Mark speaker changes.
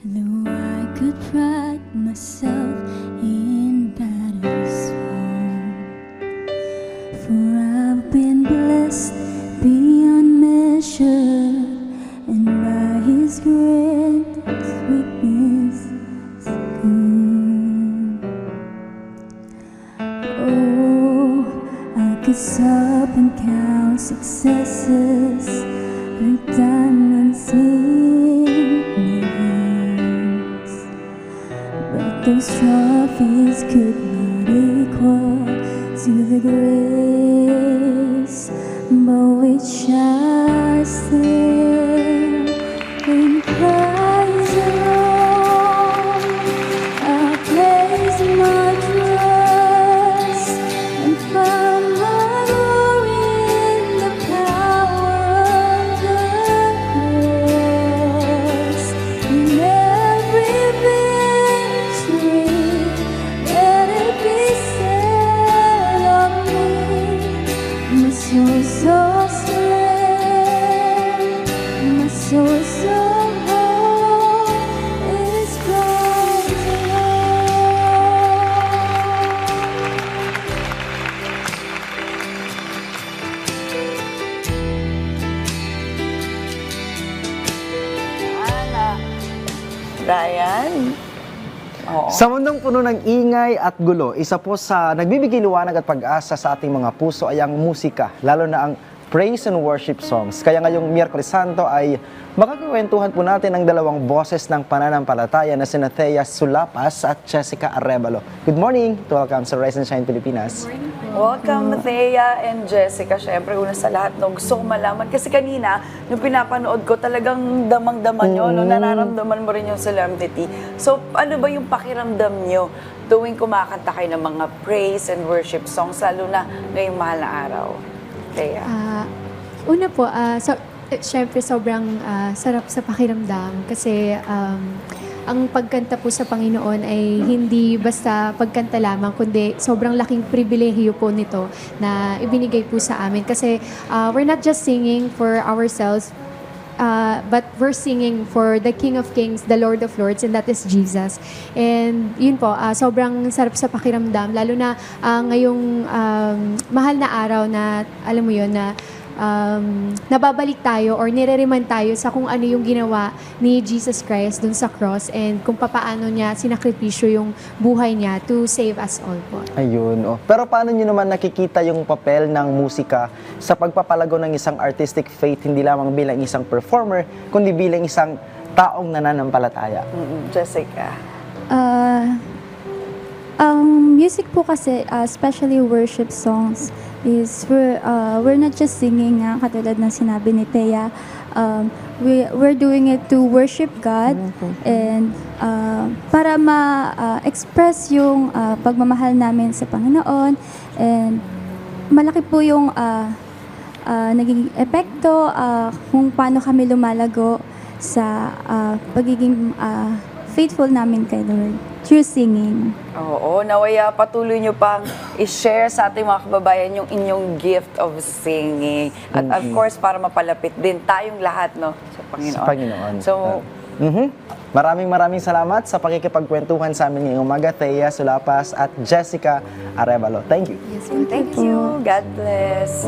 Speaker 1: Though I could pride myself in battles won, for I've been blessed beyond measure, and by His greatest weakness good. Oh, I could stop and count successes like diamonds in my hands, but those trophies could not equal to the grace by which I stand in Christ alone. I place my trust and find my glory in the power of the cross. In every victory, let it be said of me, my soul so strength, my soul so whole is Christ alone.
Speaker 2: Ana. Ryan? Oo.
Speaker 3: Sa mundong puno ng ingay at gulo, isa po sa nagbibigay liwanag at pag-asa sa ating mga puso ay ang musika, lalo na ang praise and worship songs. Kaya ngayong Miyerkules Santo ay makakakwentuhan po natin ang dalawang boses ng pananampalataya na sina Thea Sulapas at Jessica Arevalo. Good morning! Welcome sa Rise and Shine Pilipinas.
Speaker 2: Welcome, Thea and Jessica. Siyempre, una sa lahat, no, gusto ko malaman. Kasi kanina, nung pinapanood ko, talagang damang-dama nyo, no, nararamdaman mo rin yung solemnity. So, ano ba yung pakiramdam nyo tuwing kumakanta kayo ng mga praise and worship songs, lalo na ngayong mahal na araw? Thea?
Speaker 4: Una po, syempre sobrang sarap sa pakiramdam kasi ang pagkanta po sa Panginoon ay hindi basta pagkanta lamang, kundi sobrang laking pribilehiyo po nito na ibinigay po sa amin. Kasi we're not just singing for ourselves, but we're singing for the King of Kings, the Lord of Lords, and that is Jesus. And yun po, sobrang sarap sa pakiramdam, lalo na ngayong mahal na araw na, alam mo yun, na nababalik tayo or nire-remind tayo sa kung ano yung ginawa ni Jesus Christ dun sa cross and kung papaano niya sinakripisyo yung buhay niya to save us all po.
Speaker 3: Ayun. Oh. Pero paano nyo naman nakikita yung papel ng musika sa pagpapalago ng isang artistic faith, hindi lamang bilang isang performer, kundi bilang isang taong nananampalataya?
Speaker 2: Jessica?
Speaker 1: Ang music po kasi, especially worship songs, is we're not just singing, katulad ng sinabi ni Thea. We're doing it to worship God and para ma-express yung pagmamahal namin sa Panginoon, and malaki po yung naging epekto kung paano kami lumalago sa pagiging faithful namin kay Lord through singing.
Speaker 2: Oo, nawaya patuloy nyo pang i-share sa ating mga kababayan yung inyong gift of singing. At of course, para mapalapit din tayong lahat, no, sa Panginoon.
Speaker 3: Sa Panginoon.
Speaker 2: So,
Speaker 3: Maraming salamat sa pakikipagkwentuhan sa amin ngayong umaga, Thea Sulapas at Jessica Arevalo. Thank you.
Speaker 4: Yes,
Speaker 2: thank you. God bless.